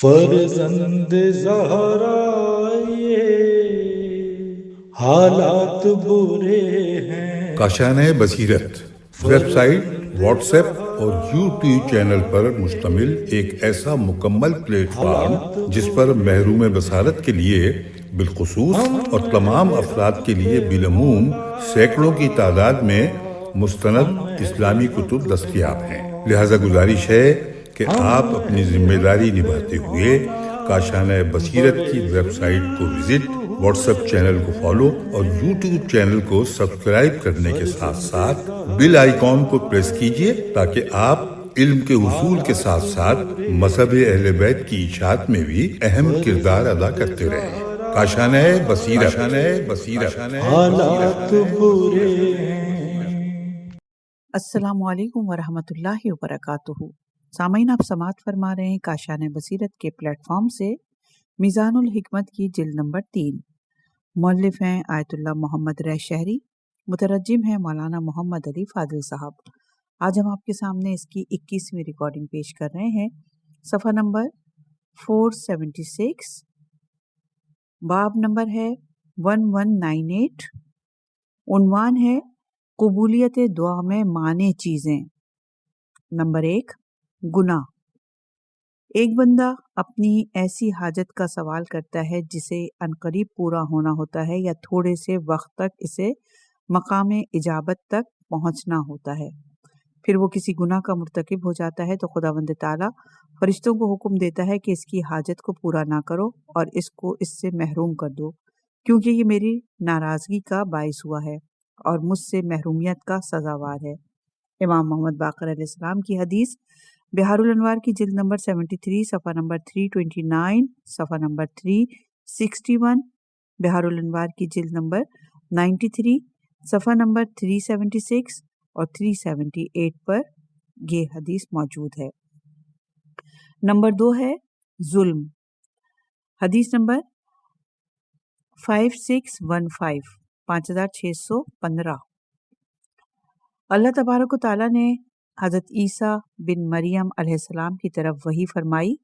فرزند زہرا یہ حالات برے ہیں۔ کاشانۂ بصیرت ویب سائٹ، واٹس ایپ اور یوٹیوب چینل پر مشتمل ایک ایسا مکمل پلیٹ فارم جس پر محروم بصارت کے لیے بالخصوص اور تمام افراد کے لیے بالعموم سینکڑوں کی تعداد میں مستند اسلامی کتب دستیاب ہیں۔ لہذا گزارش ہے کہ آپ اپنی ذمہ داری نبھاتے ہوئے کاشانۂ بصیرت کی ویب سائٹ کو وزٹ، واٹس ایپ چینل کو فالو اور یوٹیوب چینل کو سبسکرائب کرنے کے ساتھ ساتھ بیل آئیکن کو پریس کیجئے تاکہ آپ علم کے حصول کے ساتھ ساتھ مذہب اہل بیت کی اشاعت میں بھی اہم کردار ادا کرتے رہیں۔ کاشانۂ بصیرت۔ حالات برے ہیں۔ السلام علیکم ورحمۃ اللہ وبرکاتہ۔ سامعین، آپ سماعت فرما رہے ہیں کاشانۂ بصیرت کے پلیٹ فارم سے میزان الحکمت کی جلد نمبر 3۔ مؤلف ہیں آیت اللہ محمد ریح شہری، مترجم ہیں مولانا محمد علی فاضل صاحب۔ آج ہم آپ کے سامنے اس کی 21ویں ریکارڈنگ پیش کر رہے ہیں۔ صفحہ نمبر 476، باب نمبر ہے 1198، عنوان ہے قبولیت دعا میں مانع چیزیں۔ نمبر 1، گناہ۔ ایک بندہ اپنی ایسی حاجت کا سوال کرتا ہے جسے عنقریب پورا ہونا ہوتا ہے یا تھوڑے سے وقت تک اسے مقام اجابت تک پہنچنا ہوتا ہے، پھر وہ کسی گناہ کا مرتکب ہو جاتا ہے تو خداوند تعالیٰ فرشتوں کو حکم دیتا ہے کہ اس کی حاجت کو پورا نہ کرو اور اس کو اس سے محروم کر دو، کیونکہ یہ میری ناراضگی کا باعث ہوا ہے اور مجھ سے محرومیت کا سزاوار ہے۔ امام محمد باقر علیہ السلام کی حدیث بحار الانوار کی جلد نمبر 73، صفحہ نمبر 329، صفحہ نمبر 361، بحار الانوار کی جلد نمبر 93، صفحہ نمبر 376 اور 378 پر یہ حدیث موجود ہے۔ نمبر 2 ہے ظلم۔ حدیث نمبر 5615، 5615۔ اللہ تبارک و تعالیٰ نے حضرت عیسیٰ بن مریم علیہ السلام کی طرف وحی فرمائی،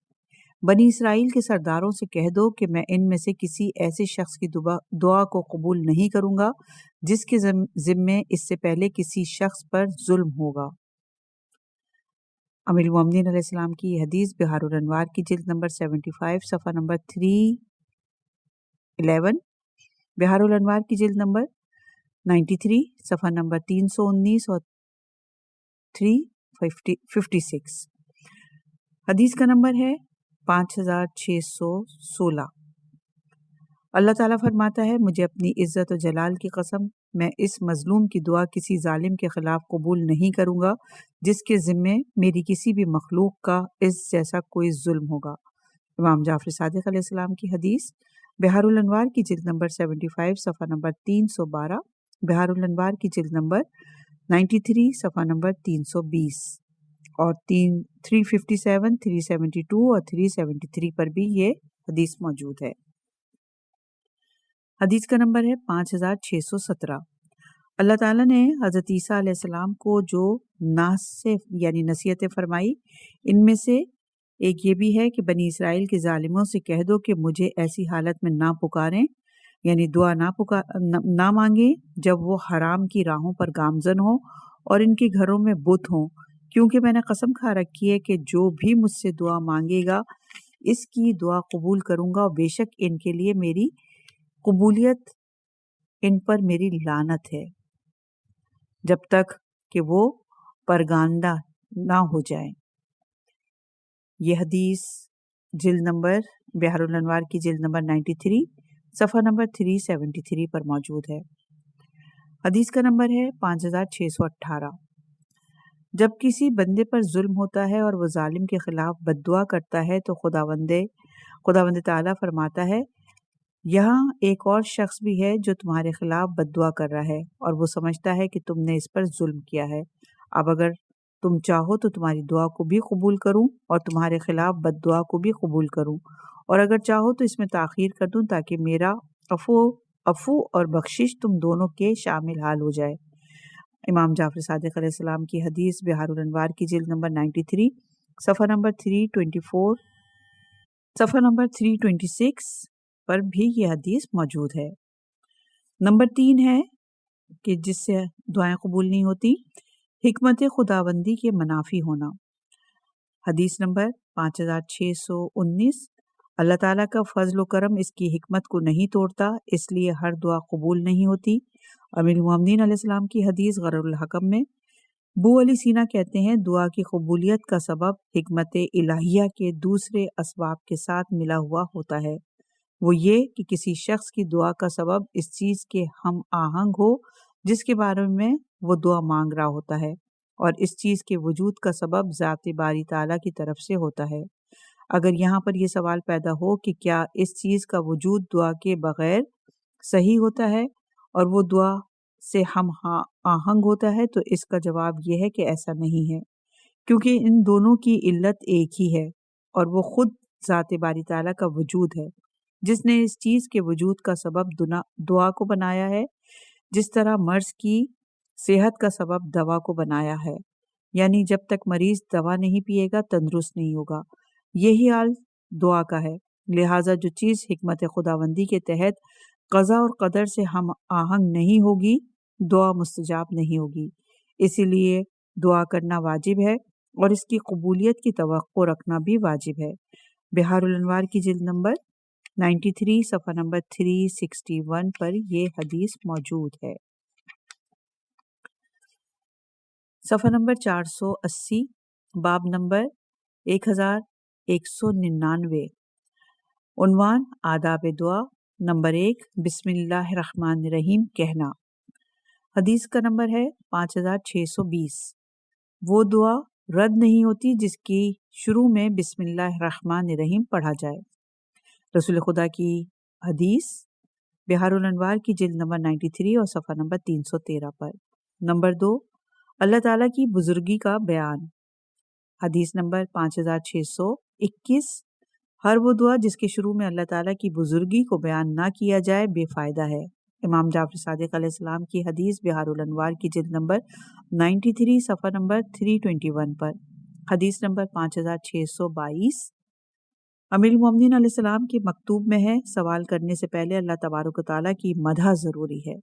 بنی اسرائیل کے سرداروں سے کہہ دو کہ میں ان میں سے کسی ایسے شخص کی دعا کو قبول نہیں کروں گا جس کے ذمے اس سے پہلے کسی شخص پر ظلم ہوگا۔ امیر المومنین علیہ السلام کی یہ حدیث بحار الانوار کی جلد نمبر 75، صفحہ نمبر 311، بحار الانوار کی جلد نمبر 93، صفحہ نمبر 319 اور 356۔ حدیث کا نمبر ہے 5616۔ اللہ تعالیٰ فرماتا ہے، مجھے اپنی عزت و جلال کی قسم، میں اس مظلوم کی دعا کسی ظالم کے خلاف قبول نہیں کروں گا جس کے ذمے میری کسی بھی مخلوق کا اس جیسا کوئی ظلم ہوگا۔ امام جعفر صادق علیہ السلام کی حدیث بحار الانوار کی جلد نمبر 75، صفحہ نمبر 312، بحار الانوار کی جلد نمبر 93، صفحہ نمبر 320 اور 357، 372 اور 373 پر بھی یہ حدیث موجود ہے۔ حدیث کا نمبر ہے 5617۔ اللہ تعالیٰ نے حضرت عیسیٰ علیہ السلام کو جو نصیحتیں فرمائی، ان میں سے ایک یہ بھی ہے کہ بنی اسرائیل کے ظالموں سے کہہ دو کہ مجھے ایسی حالت میں نہ پکاریں، یعنی دعا نہ مانگیں جب وہ حرام کی راہوں پر گامزن ہوں اور ان کے گھروں میں بت ہوں، کیونکہ میں نے قسم کھا رکھی ہے کہ جو بھی مجھ سے دعا مانگے گا اس کی دعا قبول کروں گا، اور بے شک ان کے لیے میری قبولیت، ان پر میری لعنت ہے جب تک کہ وہ پرگاندہ نہ ہو جائیں۔ یہ حدیث جلد نمبر بحار الانوار کی جلد نمبر 93، صفحہ نمبر 373 پر موجود ہے۔ حدیث کا نمبر ہے 5618۔ جب کسی بندے پر ظلم ہوتا ہے اور وہ ظالم کے خلاف بد دعا کرتا ہے تو خداوند تعالیٰ فرماتا ہے، یہاں ایک اور شخص بھی ہے جو تمہارے خلاف بد دعا کر رہا ہے اور وہ سمجھتا ہے کہ تم نے اس پر ظلم کیا ہے۔ اب اگر تم چاہو تو تمہاری دعا کو بھی قبول کروں اور تمہارے خلاف بد دعا کو بھی قبول کروں، اور اگر چاہو تو اس میں تاخیر کر دوں تاکہ میرا عفو اور بخشش تم دونوں کے شامل حال ہو جائے۔ امام جعفر صادق علیہ السلام کی حدیث بحار الانوار کی جلد نمبر 93، صفحہ نمبر 324 صفحہ نمبر 326 پر بھی یہ حدیث موجود ہے۔ نمبر 3 ہے کہ جس سے دعائیں قبول نہیں ہوتی، حکمت خداوندی کے منافی ہونا۔ حدیث نمبر 5619، اللہ تعالیٰ کا فضل و کرم اس کی حکمت کو نہیں توڑتا، اس لیے ہر دعا قبول نہیں ہوتی۔ امیر المومنین علیہ السلام کی حدیث غرر الحکم میں ابو علی سینا کہتے ہیں، دعا کی قبولیت کا سبب حکمت الہیہ کے دوسرے اسباب کے ساتھ ملا ہوا ہوتا ہے، وہ یہ کہ کسی شخص کی دعا کا سبب اس چیز کے ہم آہنگ ہو جس کے بارے میں وہ دعا مانگ رہا ہوتا ہے، اور اس چیز کے وجود کا سبب ذات باری تعالیٰ کی طرف سے ہوتا ہے۔ اگر یہاں پر یہ سوال پیدا ہو کہ کیا اس چیز کا وجود دعا کے بغیر صحیح ہوتا ہے اور وہ دعا سے ہم آہنگ ہوتا ہے، تو اس کا جواب یہ ہے کہ ایسا نہیں ہے، کیونکہ ان دونوں کی علت ایک ہی ہے، اور وہ خود ذات باری تعالیٰ کا وجود ہے جس نے اس چیز کے وجود کا سبب دعا کو بنایا ہے، جس طرح مرض کی صحت کا سبب دوا کو بنایا ہے، یعنی جب تک مریض دوا نہیں پیے گا تندرست نہیں ہوگا۔ یہی حال دعا کا ہے، لہٰذا جو چیز حکمت خداوندی کے تحت قضا اور قدر سے ہم آہنگ نہیں ہوگی، دعا مستجاب نہیں ہوگی۔ اسی لیے دعا کرنا واجب ہے اور اس کی قبولیت کی توقع رکھنا بھی واجب ہے۔ بحار الانوار کی جلد نمبر 93 صفحہ نمبر 361 پر یہ حدیث موجود ہے۔ صفحہ نمبر 480، باب نمبر 1199، عنوان آداب دعا، نمبر 1، بسم اللہ الرحمن الرحیم کہنا۔ حدیث کا نمبر ہے 5620۔ وہ دعا رد نہیں ہوتی جس کی شروع میں بسم اللہ الرحمن الرحیم پڑھا جائے۔ رسول خدا کی حدیث بحار الانوار کی جلد نمبر 93 اور صفحہ نمبر 313 پر۔ نمبر 2، اللہ تعالیٰ کی بزرگی کا بیان۔ حدیث نمبر 5621، ہر وہ دعا جس کے شروع میں اللہ تعالیٰ کی بزرگی کو بیان نہ کیا جائے بے فائدہ ہے۔ امام جعفر صادق علیہ السلام کی حدیث بحار الانوار کی جلد نمبر 93 صفحہ نمبر 321 پر۔ حدیث نمبر 5622، امیر المومنین علیہ السلام کی مکتوب میں ہے، سوال کرنے سے پہلے اللہ تبارک و تعالیٰ کی مدح ضروری ہے،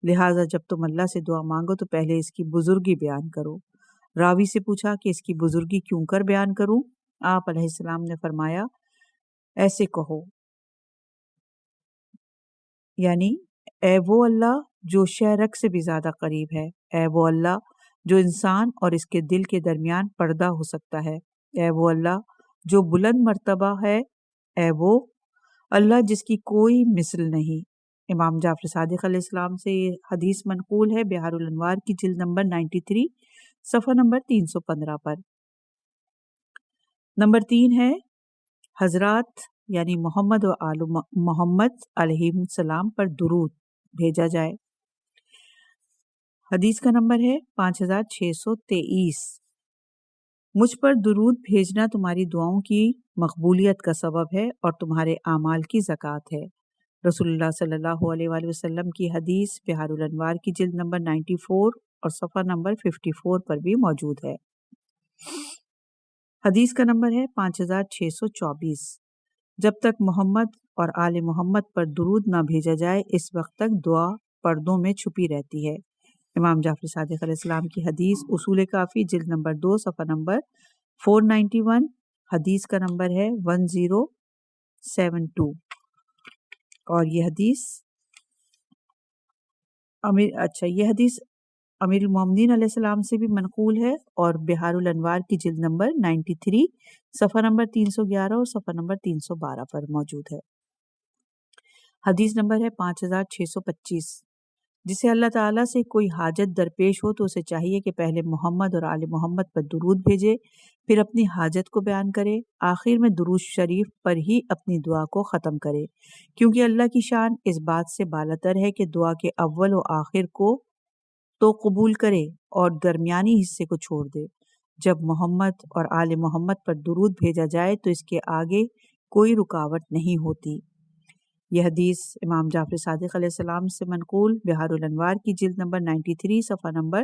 لہٰذا جب تم اللہ سے دعا مانگو تو پہلے اس کی بزرگی بیان کرو۔ راوی سے پوچھا کہ اس کی بزرگی کیوں کر بیان کروں؟ آپ علیہ السلام نے فرمایا، ایسے کہو، یعنی اے وہ اللہ جو شہرک سے بھی زیادہ قریب ہے، اے وہ اللہ جو انسان اور اس کے دل کے درمیان پردہ ہو سکتا ہے، اے وہ اللہ جو بلند مرتبہ ہے، اے وہ اللہ جس کی کوئی مثل نہیں۔ امام جعفر صادق علیہ السلام سے یہ حدیث منقول ہے بحار الانوار کی جلد نمبر 93 صفحہ نمبر 315 پر۔ نمبر 3 ہے، حضرات یعنی محمد و آل محمد علیہ السلام پر درود بھیجا جائے۔ حدیث کا نمبر ہے 5623۔ مجھ پر درود بھیجنا تمہاری دعاؤں کی مقبولیت کا سبب ہے اور تمہارے اعمال کی زکوٰۃ ہے۔ رسول اللہ صلی اللہ علیہ وآلہ وسلم کی حدیث بحار الانوار کی جلد نمبر 94 اور صفحہ نمبر 54 پر بھی موجود ہے۔ حدیث کا نمبر ہے 5624۔ جب تک محمد اور آل محمد پر درود نہ بھیجا جائے اس وقت تک دعا پردوں میں چھپی رہتی ہے۔ امام جعفر صادق علیہ السلام کی حدیث اصول کافی جلد نمبر 2 صفحہ نمبر 491، حدیث کا نمبر ہے 1072، اور یہ حدیث امیر المومنین علیہ السلام سے بھی منقول ہے اور بحار الانوار کی جلد نمبر 93 صفحہ نمبر 311 اور صفحہ نمبر 312 پر موجود ہے۔ حدیث نمبر ہے 5625۔ جسے اللہ تعالیٰ سے کوئی حاجت درپیش ہو تو اسے چاہیے کہ پہلے محمد اور آل محمد پر درود بھیجے، پھر اپنی حاجت کو بیان کرے، آخر میں درود شریف پر ہی اپنی دعا کو ختم کرے، کیونکہ اللہ کی شان اس بات سے بالاتر ہے کہ دعا کے اول و آخر کو تو قبول کرے اور درمیانی حصے کو چھوڑ دے۔ جب محمد اور آل محمد پر درود بھیجا جائے تو اس کے آگے کوئی رکاوٹ نہیں ہوتی۔ یہ حدیث امام جعفر صادق علیہ السلام سے منقول بحار الانوار کی جلد نمبر 93 صفحہ نمبر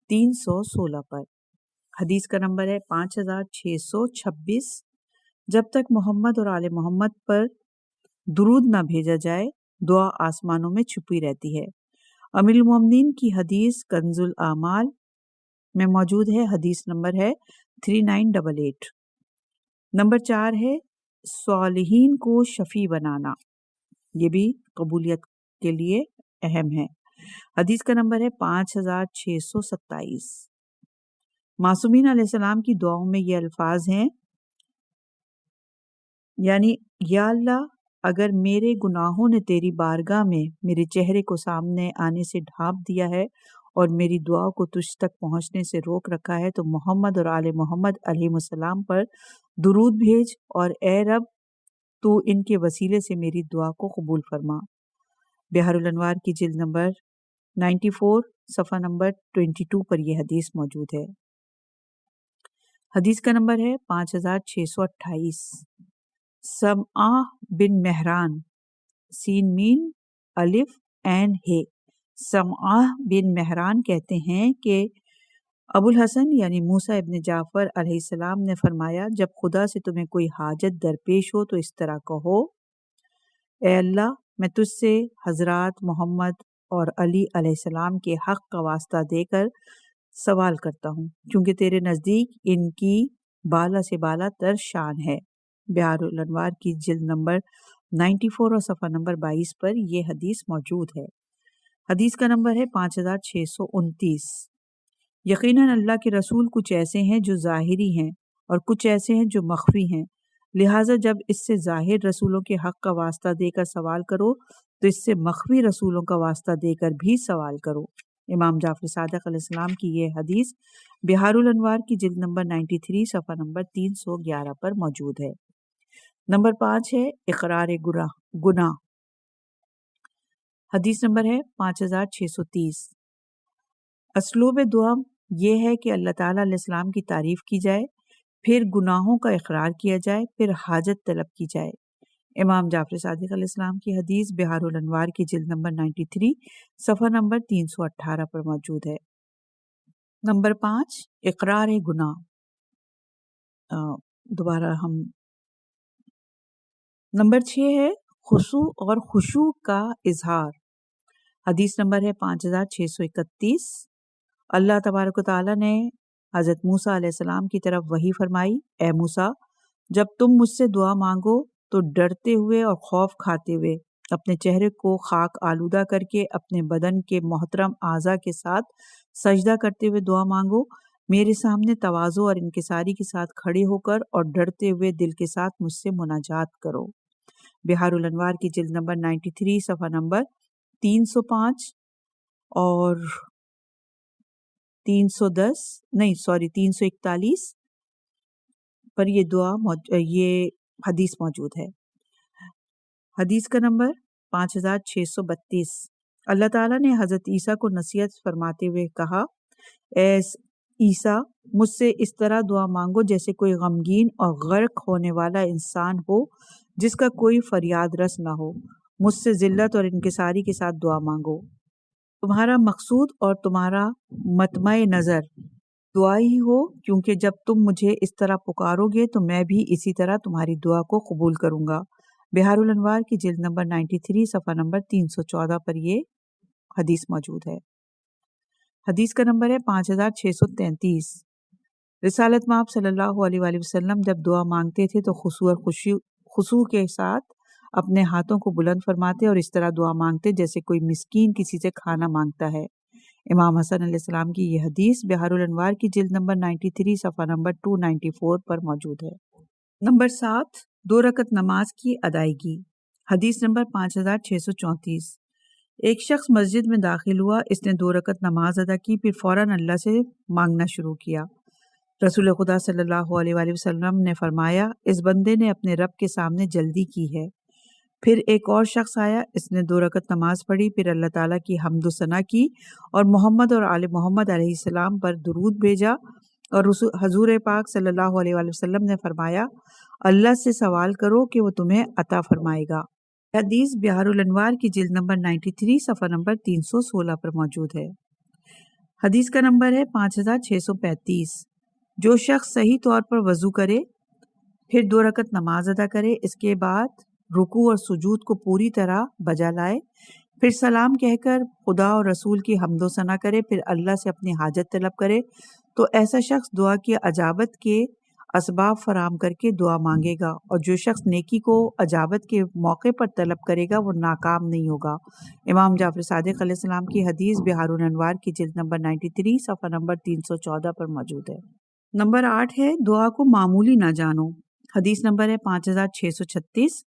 316 پر۔ حدیث کا نمبر ہے 5626۔ جب تک محمد اور آل محمد پر درود نہ بھیجا جائے دعا آسمانوں میں چھپی رہتی ہے۔ امیر المومنین کی حدیث کنز الاعمال میں موجود ہے، حدیث نمبر ہے 3988۔ نمبر 4 ہے صالحین کو شفیع بنانا، یہ بھی قبولیت کے لیے اہم ہے۔ حدیث کا نمبر ہے 5627۔ معصومین علیہ السلام کی دعاؤں میں یہ الفاظ ہیں، یعنی یا اللہ اگر میرے گناہوں نے تیری بارگاہ میں میرے چہرے کو سامنے آنے سے ڈھانپ دیا ہے اور میری دعا کو تجھ تک پہنچنے سے روک رکھا ہے تو محمد اور آل محمد علیہ السلام پر درود بھیج، اور اے رب تو ان کے وسیلے سے میری دعا کو قبول فرما۔ بحر الانوار کی جلد نمبر 94 صفحہ نمبر 22 پر یہ حدیث موجود ہے۔ حدیث کا نمبر ہے 5628۔ سمعہ بن مہران، سین میم الف عین ہے، سمعہ بن مہران کہتے ہیں کہ ابو الحسن یعنی موسیٰ ابن جعفر علیہ السلام نے فرمایا، جب خدا سے تمہیں کوئی حاجت درپیش ہو تو اس طرح کہو، اے اللہ میں تجھ سے حضرات محمد اور علی علیہ السلام کے حق کا واسطہ دے کر سوال کرتا ہوں، کیونکہ تیرے نزدیک ان کی بالا سے بالا تر شان ہے۔ بحار الانوار کی جلد نمبر 94 اور صفحہ نمبر 22 پر یہ حدیث موجود ہے۔ حدیث کا نمبر ہے 5629۔ یقیناً اللہ کے رسول کچھ ایسے ہیں جو ظاہری ہیں اور کچھ ایسے ہیں جو مخفی ہیں، لہٰذا جب اس سے ظاہر رسولوں کے حق کا واسطہ دے کر سوال کرو تو اس سے مخفی رسولوں کا واسطہ دے کر بھی سوال کرو۔ امام جعفر صادق علیہ السلام کی یہ حدیث بحار الانوار کی جلد نمبر 93 صفحہ نمبر 311 پر موجود ہے۔ نمبر 5 ہے اقرار گناہ۔ حدیث نمبر ہے 5630۔ اسلوب دعا یہ ہے کہ اللہ تعالیٰ علیہ السلام کی تعریف کی جائے، پھر گناہوں کا اقرار کیا جائے، پھر حاجت طلب کی جائے۔ امام جعفر صادق علیہ السلام کی حدیث بحار الانوار کی جلد نمبر 93 صفحہ نمبر 318 پر موجود ہے۔ نمبر 5 اقرار گناہ۔ نمبر 6 ہے خضوع اور خشوع کا اظہار۔ حدیث نمبر ہے 5631۔ اللہ تبارک و تعالیٰ نے حضرت موسیٰ علیہ السلام کی طرف وحی فرمائی، اے موسیٰ جب تم مجھ سے دعا مانگو تو ڈرتے ہوئے اور خوف کھاتے ہوئے اپنے چہرے کو خاک آلودہ کر کے اپنے بدن کے محترم اعضاء کے ساتھ سجدہ کرتے ہوئے دعا مانگو، میرے سامنے تواضع اور انکساری کے ساتھ کھڑے ہو کر اور ڈرتے ہوئے دل کے ساتھ مجھ سے مناجات کرو۔ بحار الانوار کی جلد نمبر 93 صفحہ نمبر 305 اور 341 پر یہ حدیث موجود ہے۔ حدیث کا نمبر 5632۔ اللہ تعالیٰ نے حضرت عیسیٰ کو نصیحت فرماتے ہوئے کہا، اے عیسیٰ مجھ سے اس طرح دعا مانگو جیسے کوئی غمگین اور غرق ہونے والا انسان ہو جس کا کوئی فریاد رس نہ ہو، مجھ سے ذلت اور انکساری کے ساتھ دعا مانگو۔ تمہارا مقصود اور تمہارا مطمع نظر دعا ہی ہو، کیونکہ جب تم مجھے اس طرح پکارو گے تو میں بھی اسی طرح تمہاری دعا کو قبول کروں گا۔ بحار الانوار کی جلد نمبر 93 صفحہ نمبر 314 پر یہ حدیث موجود ہے۔ حدیث کا نمبر ہے 5633۔ رسالت مآب صلی اللہ علیہ وآلہ وسلم جب دعا مانگتے تھے تو خشوع کے ساتھ اپنے ہاتھوں کو بلند فرماتے اور اس طرح دعا مانگتے جیسے کوئی مسکین کسی سے کھانا مانگتا ہے۔ امام حسن علیہ السلام کی یہ حدیث بحار الانوار کی جلد نمبر 93 صفحہ نمبر 294 پر موجود ہے۔ نمبر 7 2 رکعت نماز کی ادائیگی۔ حدیث نمبر 5634۔ ایک شخص مسجد میں داخل ہوا، اس نے 2 رکعت نماز ادا کی، پھر فوراً اللہ سے مانگنا شروع کیا۔ رسول خدا صلی اللہ علیہ وآلہ وسلم نے فرمایا، اس بندے نے اپنے رب کے سامنے جلدی کی ہے۔ پھر ایک اور شخص آیا، اس نے 2 رکعت نماز پڑھی، پھر اللہ تعالیٰ کی حمد و ثنا کی اور محمد اور آل محمد علیہ السلام پر درود بھیجا، اور حضور پاک صلی اللہ علیہ وآلہ وسلم نے فرمایا، اللہ سے سوال کرو کہ وہ تمہیں عطا فرمائے گا۔ حدیث بحار الانوار کی جلد نمبر 93 صفحہ نمبر 316 پر موجود ہے۔ حدیث کا نمبر ہے 5635۔ جو شخص صحیح طور پر وضو کرے پھر 2 رکعت نماز ادا کرے، اس کے بعد رکوع اور سجود کو پوری طرح بجا لائے، پھر سلام کہہ کر خدا اور رسول کی حمد و ثنا کرے، پھر اللہ سے اپنی حاجت طلب کرے، تو ایسا شخص دعا کی اجابت کے اسباب فراہم کر کے دعا مانگے گا، اور جو شخص نیکی کو اجابت کے موقع پر طلب کرے گا وہ ناکام نہیں ہوگا۔ امام جعفر صادق علیہ السلام کی حدیث بحار الانوار کی جلد نمبر 93 صفحہ نمبر 314 پر موجود ہے۔ نمبر 8 ہے دعا کو معمولی نہ جانو۔ حدیث نمبر ہے 5636۔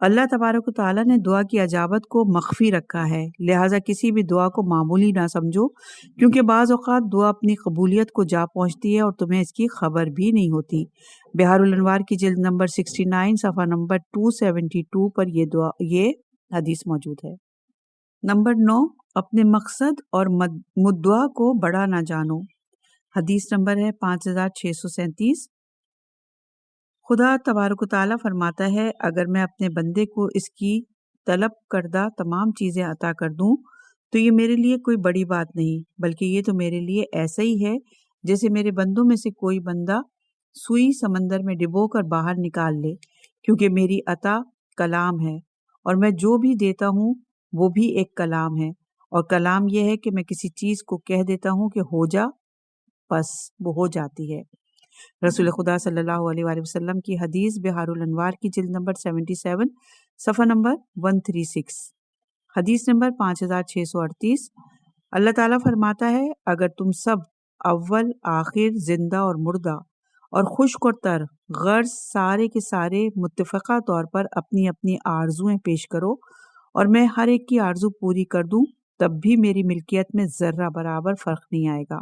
اللہ تبارک و تعالیٰ نے دعا کی اجابت کو مخفی رکھا ہے، لہٰذا کسی بھی دعا کو معمولی نہ سمجھو، کیونکہ بعض اوقات دعا اپنی قبولیت کو جا پہنچتی ہے اور تمہیں اس کی خبر بھی نہیں ہوتی۔ بحار الانوار کی جلد نمبر 69 صفحہ نمبر 272 پر یہ حدیث موجود ہے۔ نمبر 9، اپنے مقصد اور مدعا کو بڑا نہ جانو۔ حدیث نمبر ہے 5637۔ خدا تبارک و تعالیٰ فرماتا ہے، اگر میں اپنے بندے کو اس کی طلب کردہ تمام چیزیں عطا کر دوں تو یہ میرے لیے کوئی بڑی بات نہیں، بلکہ یہ تو میرے لیے ایسا ہی ہے جیسے میرے بندوں میں سے کوئی بندہ سوئی سمندر میں ڈبو کر باہر نکال لے، کیونکہ میری عطا کلام ہے، اور میں جو بھی دیتا ہوں وہ بھی ایک کلام ہے، اور کلام یہ ہے کہ میں کسی چیز کو کہہ دیتا ہوں کہ ہو جا، پس وہ ہو جاتی ہے۔ رسول خدا صلی اللہ علیہ وآلہ وسلم کی حدیث بحار الانوار کی جلد نمبر 77 صفحہ نمبر 136۔ حدیث نمبر 5638۔ اللہ تعالیٰ فرماتا ہے، اگر تم سب اول آخر، زندہ اور مردہ، اور خشک اور تر، غرض سارے کے سارے متفقہ طور پر اپنی اپنی آرزویں پیش کرو اور میں ہر ایک کی آرزو پوری کر دوں، تب بھی میری ملکیت میں ذرہ برابر فرق نہیں آئے گا۔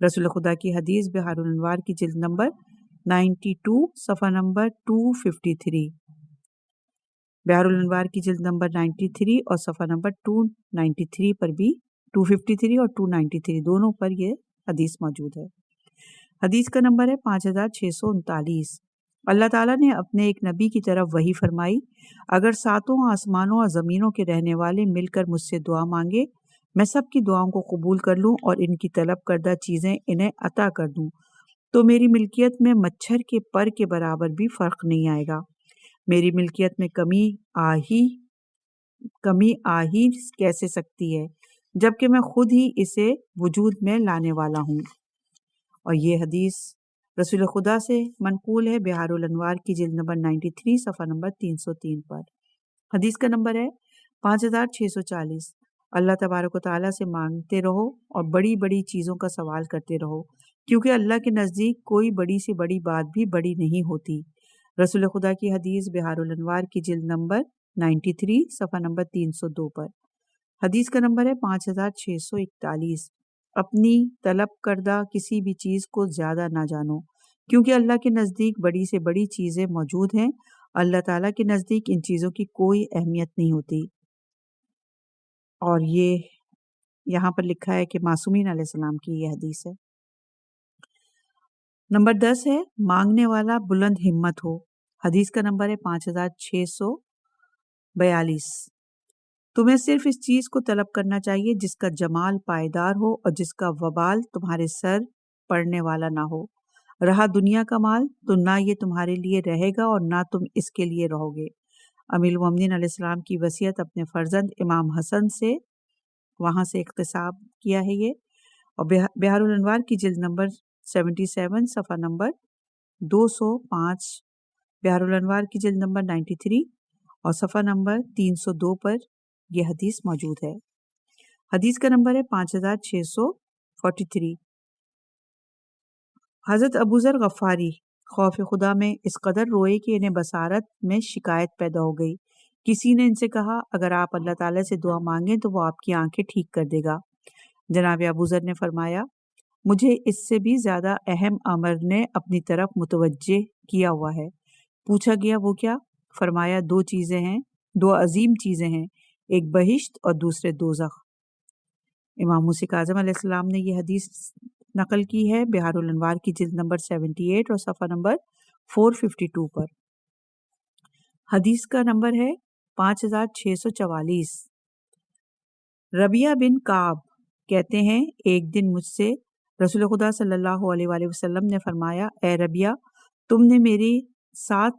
رسول خدا کی حدیث بحار الانوار کی جلد نمبر 92 صفحہ نمبر 253۔ بحار الانوار کی جلد نمبر 93 اور صفحہ نمبر 293 پر بھی 253 اور 293 دونوں پر یہ حدیث موجود ہے۔ حدیث کا نمبر ہے 5639۔ اللہ تعالیٰ نے اپنے ایک نبی کی طرف وحی فرمائی، اگر 7 آسمانوں اور زمینوں کے رہنے والے مل کر مجھ سے دعا مانگے، میں سب کی دعاؤں کو قبول کر لوں اور ان کی طلب کردہ چیزیں انہیں عطا کر دوں، تو میری ملکیت میں مچھر کے پر کے برابر بھی فرق نہیں آئے گا۔ میری ملکیت میں کمی آ ہی کیسے سکتی ہے، جبکہ میں خود ہی اسے وجود میں لانے والا ہوں۔ اور یہ حدیث رسول خدا سے منقول ہے بحار الانوار کی جلد نمبر 93 صفحہ نمبر 303 پر۔ حدیث کا نمبر ہے 5640۔ اللہ تبارک و تعالیٰ سے مانگتے رہو اور بڑی بڑی چیزوں کا سوال کرتے رہو، کیونکہ اللہ کے نزدیک کوئی بڑی سے بڑی بات بھی بڑی نہیں ہوتی۔ رسول خدا کی حدیث بحار الانوار کی جلد نمبر 93 صفحہ نمبر 302 پر۔ حدیث کا نمبر ہے 5641۔ اپنی طلب کردہ کسی بھی چیز کو زیادہ نہ جانو، کیونکہ اللہ کے نزدیک بڑی سے بڑی چیزیں موجود ہیں، اللہ تعالیٰ کے نزدیک ان چیزوں کی کوئی اہمیت نہیں ہوتی۔ اور یہ یہاں پر لکھا ہے کہ معصومین علیہ السلام کی یہ حدیث ہے۔ نمبر 10 ہے مانگنے والا بلند ہمت ہو۔ حدیث کا نمبر ہے 5642۔ تمہیں صرف اس چیز کو طلب کرنا چاہیے جس کا جمال پائیدار ہو اور جس کا وبال تمہارے سر پڑنے والا نہ ہو۔ رہا دنیا کا مال تو نہ یہ تمہارے لیے رہے گا اور نہ تم اس کے لیے رہو گے۔ امیر المومنین علیہ السلام کی وصیت اپنے فرزند امام حسن سے وہاں سے اقتصاب کیا ہے یہ، اور بحار الانوار کی جلد نمبر 77 صفحہ نمبر 205، بحار الانوار کی جلد نمبر 93 اور صفحہ نمبر 302 پر یہ حدیث موجود ہے۔ حدیث کا نمبر ہے 5643۔ حضرت ابوذر غفاری خوف خدا میں اس قدر روئے کہ انہیں بصارت میں شکایت پیدا ہو گئی۔ کسی نے ان سے کہا، اگر آپ اللہ تعالیٰ سے دعا مانگیں تو وہ آپ کی آنکھیں ٹھیک کر دے گا۔ جناب ابوذر نے فرمایا، مجھے اس سے بھی زیادہ اہم امر نے اپنی طرف متوجہ کیا ہوا ہے۔ پوچھا گیا وہ کیا؟ فرمایا، 2 چیزیں ہیں، 2 عظیم چیزیں ہیں، ایک بہشت اور دوسرے دوزخ۔ امام موسیٰ کاظم علیہ السلام نے یہ حدیث نقل کی ہے بحار الانوار کی جلد نمبر 78 اور صفحہ نمبر 452 پر۔ حدیث کا نمبر ہے 5644۔ ربیہ بن کعب کہتے ہیں، ایک دن مجھ سے رسول خدا صلی اللہ علیہ وآلہ وسلم نے فرمایا، اے ربیہ، تم نے میری 7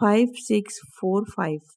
5645।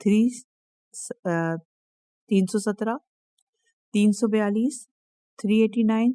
317, 342, 389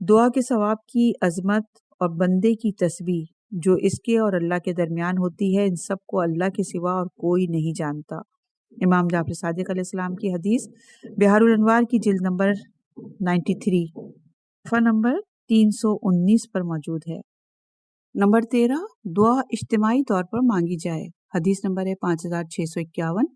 دعا کے ثواب کی عظمت اور بندے کی تسبیح جو اس کے اور اللہ کے درمیان ہوتی ہے، ان سب کو اللہ کے سوا اور کوئی نہیں جانتا۔ امام جعفر صادق علیہ السلام کی حدیث بحار الانوار کی جلد نمبر 93 صفحہ نمبر 319 پر موجود ہے۔ نمبر 13، دعا اجتماعی طور پر مانگی جائے۔ حدیث نمبر ہے 5651۔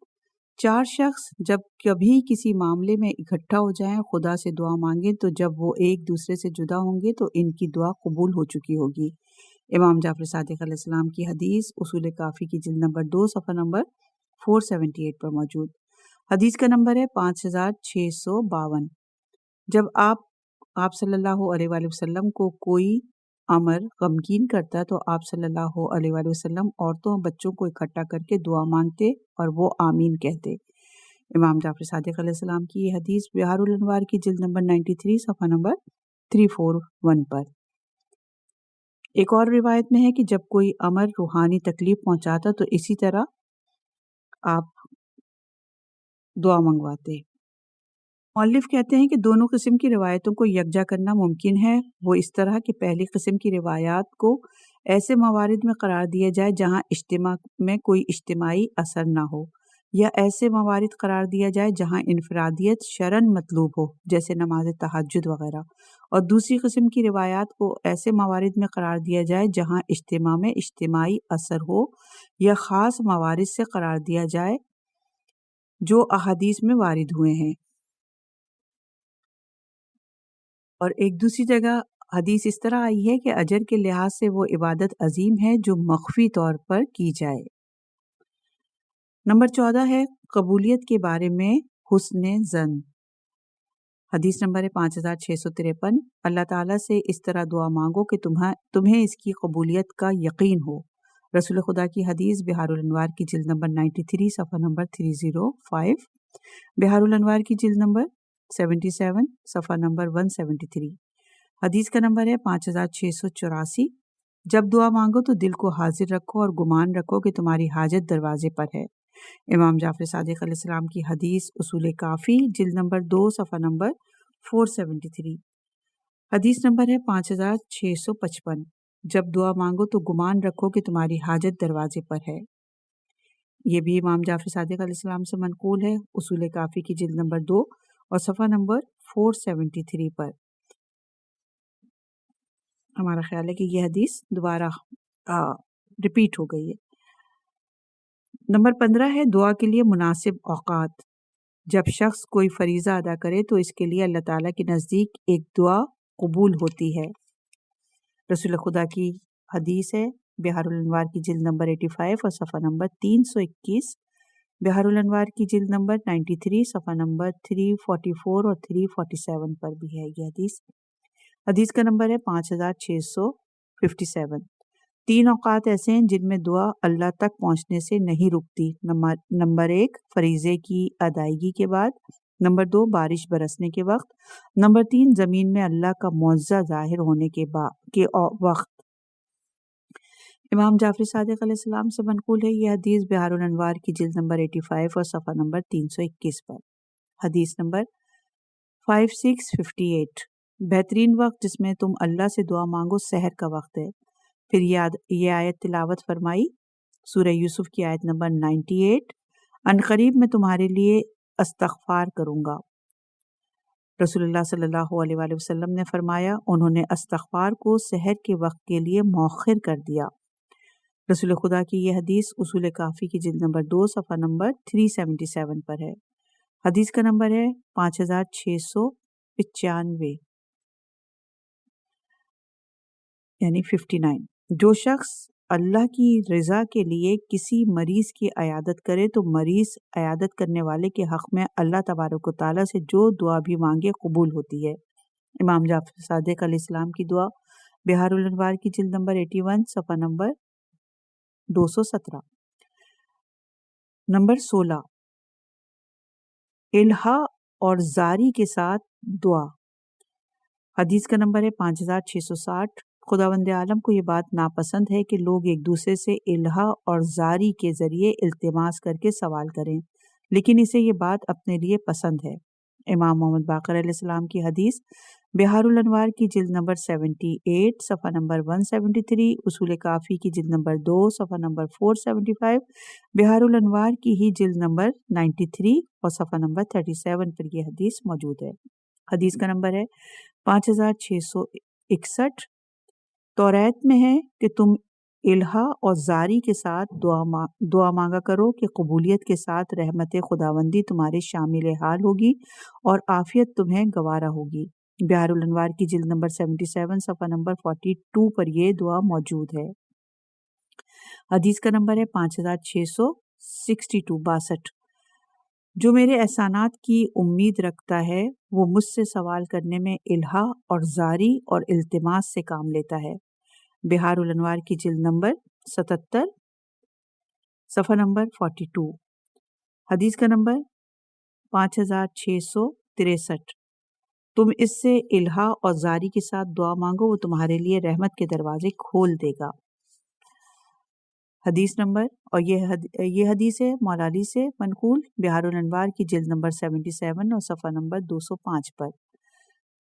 4 شخص جب کبھی کسی معاملے میں اکٹھا ہو جائیں، خدا سے دعا مانگیں تو جب وہ ایک دوسرے سے جدا ہوں گے تو ان کی دعا قبول ہو چکی ہوگی۔ امام جعفر صادق علیہ السلام کی حدیث اصول کافی کی جلد نمبر 2 صفحہ نمبر 478 پر موجود۔ حدیث کا نمبر ہے 5652۔ جب آپ صلی اللہ علیہ وآلہ وسلم کو کوئی امر غمگین کرتا تو آپ صلی اللہ علیہ وآلہ وسلم عورتوں اور بچوں کو اکٹھا کر کے دعا مانگتے اور وہ آمین کہتے۔ امام جعفر صادق علیہ السلام کی یہ حدیث بحار الانوار کی جلد نمبر 93 صفحہ نمبر 341 پر۔ ایک اور روایت میں ہے کہ جب کوئی امر روحانی تکلیف پہنچاتا تو اسی طرح آپ دعا منگواتے۔ مؤلف کہتے ہیں کہ دونوں قسم کی روایتوں کو یکجا کرنا ممکن ہے، وہ اس طرح کہ پہلی قسم کی روایات کو ایسے موارد میں قرار دیا جائے جہاں اجتماع میں کوئی اجتماعی اثر نہ ہو، یا ایسے موارد قرار دیا جائے جہاں انفرادیت شرعاً مطلوب ہو جیسے نماز تہجد وغیرہ، اور دوسری قسم کی روایات کو ایسے موارد میں قرار دیا جائے جہاں اجتماع میں اجتماعی اثر ہو، یا خاص موارد سے قرار دیا جائے جو احادیث میں وارد ہوئے ہیں۔ اور ایک دوسری جگہ حدیث اس طرح آئی ہے کہ اجر کے لحاظ سے وہ عبادت عظیم ہے جو مخفی طور پر کی جائے۔ نمبر 14 ہے قبولیت کے بارے میں حسن ظن۔ حدیث نمبر ہے 5653۔ اللہ تعالیٰ سے اس طرح دعا مانگو کہ تمہیں اس کی قبولیت کا یقین ہو۔ رسول خدا کی حدیث بحار الانوار کی جلد نمبر 93 صفحہ نمبر 305، بحار الانوار کی جلد نمبر 77 صفحہ نمبر 173۔ حدیث کا نمبر ہے 5684۔ جب دعا مانگو تو دل کو حاضر رکھو اور گمان رکھو کہ تمہاری حاجت دروازے پر ہے۔ امام جعفر صادق علیہ السلام کی حدیث اصول کافی جلد نمبر 2 صفحہ نمبر 473۔ حدیث نمبر ہے 5655۔ جب دعا مانگو تو گمان رکھو کہ تمہاری حاجت دروازے پر ہے۔ یہ بھی امام جعفر صادق علیہ السلام سے منقول ہے اصول کافی کی جلد نمبر 2 اور صفحہ نمبر 473 پر۔ ہمارا خیال ہے کہ یہ حدیث دوبارہ ریپیٹ ہو گئی ہے۔ نمبر 15 ہے دعا کے لیے مناسب اوقات۔ جب شخص کوئی فریضہ ادا کرے تو اس کے لیے اللہ تعالیٰ کے نزدیک ایک دعا قبول ہوتی ہے۔ رسول خدا کی حدیث ہے بحار الانوار کی جلد نمبر 85 اور صفحہ نمبر 321، بحار الانوار کی جلد نمبر 93 صفحہ نمبر 344 اور 347 پر بھی ہے یہ حدیث۔ حدیث کا نمبر ہے 5657۔ 3 اوقات ایسے ہیں جن میں دعا اللہ تک پہنچنے سے نہیں رکتی۔ نمبر 1 فریضے کی ادائیگی کے بعد، نمبر 2 بارش برسنے کے وقت، نمبر 3 زمین میں اللہ کا معجزہ ظاہر ہونے کے وقت۔ امام جعفر صادق علیہ السلام سے منقول ہے یہ حدیث بحار الانوار کی جلد نمبر 85 اور صفحہ نمبر 321 پر۔ حدیث نمبر 5658۔ بہترین وقت جس میں تم اللہ سے دعا مانگو سحر کا وقت ہے۔ پھر یہ آیت تلاوت فرمائی، سورہ یوسف کی آیت نمبر 98۔ عنقریب میں تمہارے لیے استغفار کروں گا۔ رسول اللہ صلی اللہ علیہ وآلہ وسلم نے فرمایا انہوں نے استغفار کو سحر کے وقت کے لیے مؤخر کر دیا۔ رسول خدا کی یہ حدیث اصول کافی کی جلد نمبر 2 صفحہ نمبر 377 پر ہے۔ حدیث کا نمبر ہے 5695 یعنی 59۔ جو شخص اللہ کی رضا کے لیے کسی مریض کی عیادت کرے تو مریض عیادت کرنے والے کے حق میں اللہ تبارک و تعالیٰ سے جو دعا بھی مانگے قبول ہوتی ہے۔ امام جعفر صادق علیہ السلام کی دعا بحار الانوار کی جلد نمبر 81 صفحہ نمبر 217۔ نمبر 16 الہا اور زاری کے ساتھ دعا۔ حدیث کا نمبر ہے 5660۔ خداوند عالم کو یہ بات ناپسند ہے کہ لوگ ایک دوسرے سے الہا اور زاری کے ذریعے التماس کر کے سوال کریں، لیکن اسے یہ بات اپنے لیے پسند ہے۔ امام محمد باقر علیہ السلام کی حدیث بہار الانوار کی جلد نمبر 78 صفحہ نمبر 173، اصول کافی کی جلد نمبر 2 صفحہ نمبر 475، بہار الانوار کی ہی جلد نمبر 93 اور صفحہ نمبر 37 پر یہ حدیث موجود ہے۔ حدیث کا نمبر ہے 5661۔ توریت میں ہے کہ تم الہا اور زاری کے ساتھ دعا مانگا کرو کہ قبولیت کے ساتھ رحمت خداوندی تمہارے شامل حال ہوگی اور عافیت تمہیں گوارا ہوگی۔ بہار الانوار کی جلد نمبر 77 صفحہ نمبر 42 پر یہ دعا موجود ہے۔ حدیث کا نمبر ہے 5662۔ جو میرے احسانات کی امید رکھتا ہے وہ مجھ سے سوال کرنے میں الہا اور زاری اور التماس سے کام لیتا ہے۔ بہار الانوار کی جلد نمبر 77 صفحہ نمبر 42۔ حدیث کا نمبر 5663۔ تم اس سے الہا اور زاری کے ساتھ دعا مانگو، وہ تمہارے لیے رحمت کے دروازے کھول دے گا۔ حدیث نمبر، اور یہ حدیث ہے مولا علی سے منقول، بہار الانوار کی جلد نمبر 77 اور صفحہ نمبر 205 پر۔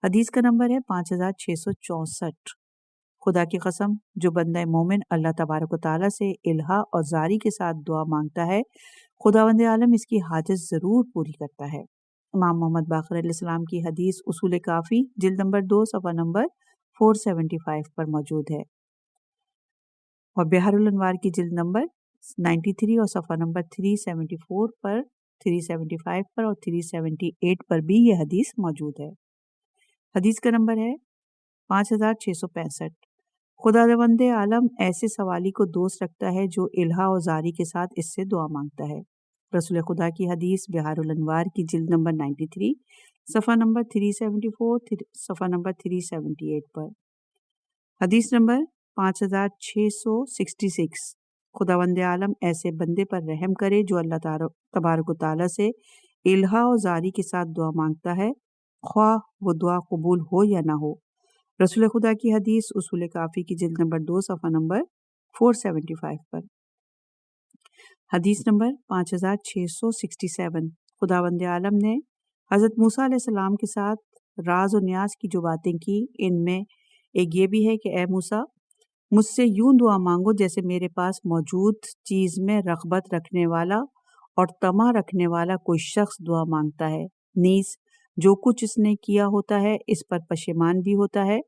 حدیث کا نمبر ہے 5664۔ خدا کی قسم، جو بندہ مومن اللہ تبارک و تعالیٰ سے الہا اور زاری کے ساتھ دعا مانگتا ہے، خداوند عالم اس کی حاجت ضرور پوری کرتا ہے۔ امام محمد باقر علیہ السلام کی حدیث اصول کافی جلد نمبر 2 صفحہ نمبر 475 پر موجود ہے، اور بہار الانوار کی جلد نمبر 93 اور صفحہ نمبر 374 پر، 375 پر اور 378 پر بھی یہ حدیث موجود ہے۔ حدیث کا نمبر ہے 5665۔ خداوند عالم ایسے سوالی کو دوست رکھتا ہے جو الہا اور زاری کے ساتھ اس سے دعا مانگتا ہے۔ رسول خدا کی حدیث بہار الانوار کی جلد نمبر 93 صفحہ نمبر 374، صفحہ نمبر 378 پر۔ حدیث نمبر 5666۔ خداوند عالم ایسے بندے پر رحم کرے جو اللہ تبارک و تعالیٰ سے الہا اور زاری کے ساتھ دعا مانگتا ہے، خواہ وہ دعا قبول ہو یا نہ ہو۔ رسول خدا کی حدیث اصول کافی کی جلد نمبر 2 صفحہ نمبر 475 پر۔ حدیث نمبر 5667۔ خداوند عالم نے حضرت موسیٰ علیہ السلام کے ساتھ راز و نیاز کی جو باتیں کی، ان میں ایک یہ بھی ہے کہ اے موسیٰ، مجھ سے یوں دعا مانگو جیسے میرے پاس موجود چیز میں رغبت رکھنے والا اور طمع رکھنے والا کوئی شخص دعا مانگتا ہے، نیز جو کچھ اس نے کیا ہوتا ہے اس پر پشیمان بھی ہوتا ہے۔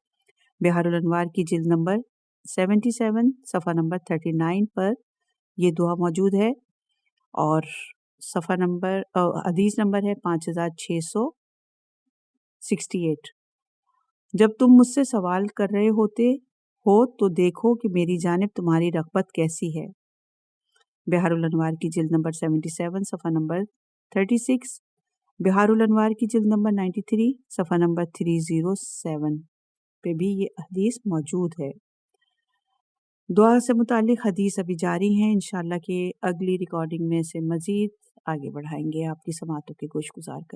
بہار الانوار کی جلد نمبر 77 صفحہ نمبر 39 پر یہ دعا موجود ہے، اور صفحہ نمبر حدیث نمبر ہے 5668۔ جب تم مجھ سے سوال کر رہے ہوتے ہو تو دیکھو کہ میری جانب تمہاری رغبت کیسی ہے۔ بہار الانوار کی جلد نمبر 77 صفحہ نمبر 36، بہار الانوار کی جلد نمبر 93 صفحہ نمبر 307 پہ بھی یہ حدیث موجود ہے۔ دعا سے متعلق حدیث ابھی جاری ہیں، انشاءاللہ کہ اگلی ریکارڈنگ میں سے مزید آگے بڑھائیں گے۔ آپ کی سماعتوں کے گوش گزار کر